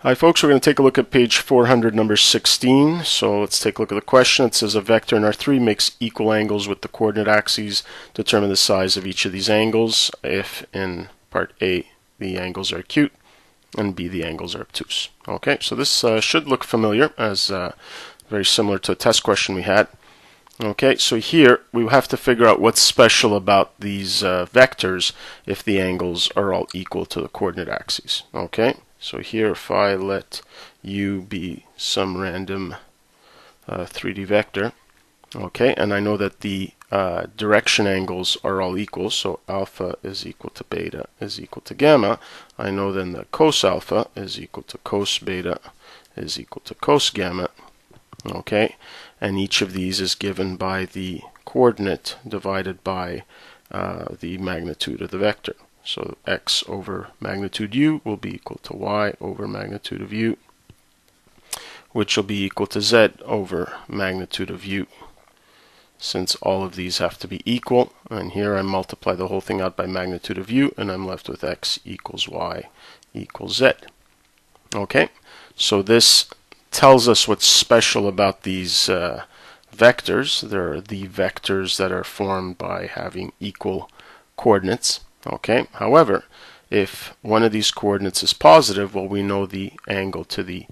Hi folks, we're going to take a look at page 400, number 16. So let's take a look at the question. It says a vector in R3 makes equal angles with the coordinate axes. Determine the size of each of these angles if in part A the angles are acute and B the angles are obtuse. Okay, so this should look familiar, as very similar to a test question we had. Okay, so here we have to figure out what's special about these vectors if the angles are all equal to the coordinate axes. Okay, so here if I let u be some random 3D vector, okay, and I know that the direction angles are all equal, so alpha is equal to beta is equal to gamma, I know then that cos alpha is equal to cos beta is equal to cos gamma. Okay, and each of these is given by the coordinate divided by the magnitude of the vector. So x over magnitude u will be equal to y over magnitude of u, which will be equal to z over magnitude of u. Since all of these have to be equal, and here I multiply the whole thing out by magnitude of u, and I'm left with x equals y equals z. Okay, so this tells us what's special about these vectors. They're the vectors that are formed by having equal coordinates. Okay, however, if one of these coordinates is positive, well, we know the angle to the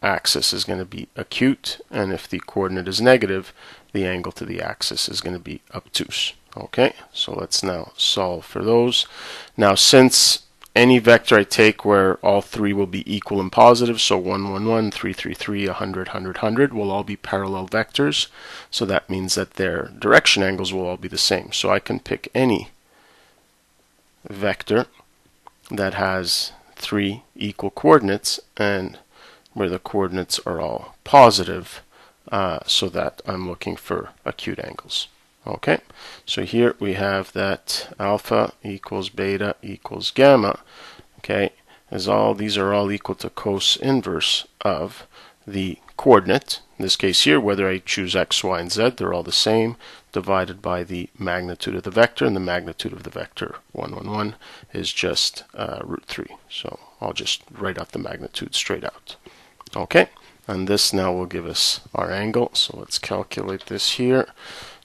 axis is going to be acute, and if the coordinate is negative, the angle to the axis is going to be obtuse. Okay, so let's now solve for those. Now, since any vector I take where all three will be equal and positive, so 1, 1, 1, 3, 3, 3, 100, 100, 100 will all be parallel vectors. So that means that their direction angles will all be the same. So I can pick any vector that has three equal coordinates and where the coordinates are all positive, so that I'm looking for acute angles. Okay, so here we have that alpha equals beta equals gamma, okay, as all these are all equal to cos inverse of the coordinate. In this case here, whether I choose x, y, and z, they're all the same, divided by the magnitude of the vector, and the magnitude of the vector 1, 1, 1 is just root 3. So I'll just write out the magnitude straight out. Okay, and this now will give us our angle. So let's calculate this here.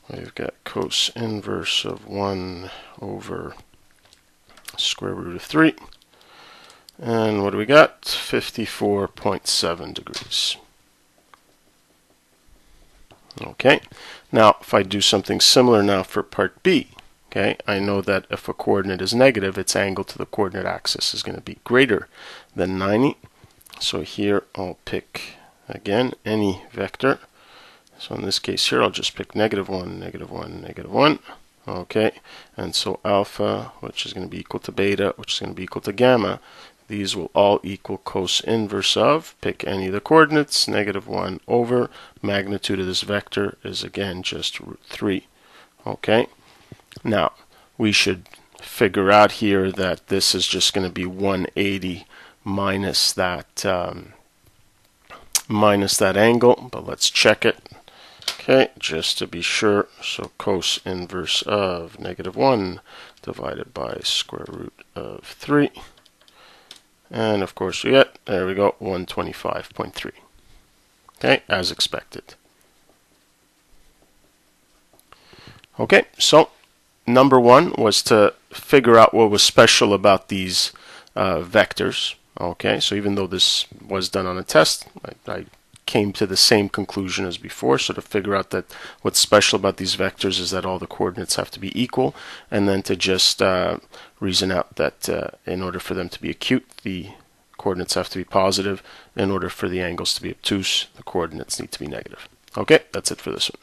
We've got cos inverse of 1 over square root of 3. And what do we got? 54.7 degrees. Okay, now if I do something similar now for part B, okay, I know that if a coordinate is negative, its angle to the coordinate axis is going to be greater than 90. So here I'll pick, again, any vector. So in this case here, I'll just pick negative 1, negative 1, negative 1. Okay, and so alpha, which is going to be equal to beta, which is going to be equal to gamma, these will all equal cos inverse of, pick any of the coordinates, negative 1 over, magnitude of this vector is again just root 3. Okay, now we should figure out here that this is just going to be 180 minus that angle, but let's check it. Okay, just to be sure, so cos inverse of negative 1 divided by square root of 3. And of course we get, there we go, 125.3. Okay, as expected. Okay, so number one was to figure out what was special about these vectors. Okay, so even though this was done on a test, I came to the same conclusion as before. So to figure out that what's special about these vectors is that all the coordinates have to be equal, and then to just reason out that in order for them to be acute, the coordinates have to be positive. In order for the angles to be obtuse, the coordinates need to be negative. Okay, that's it for this one.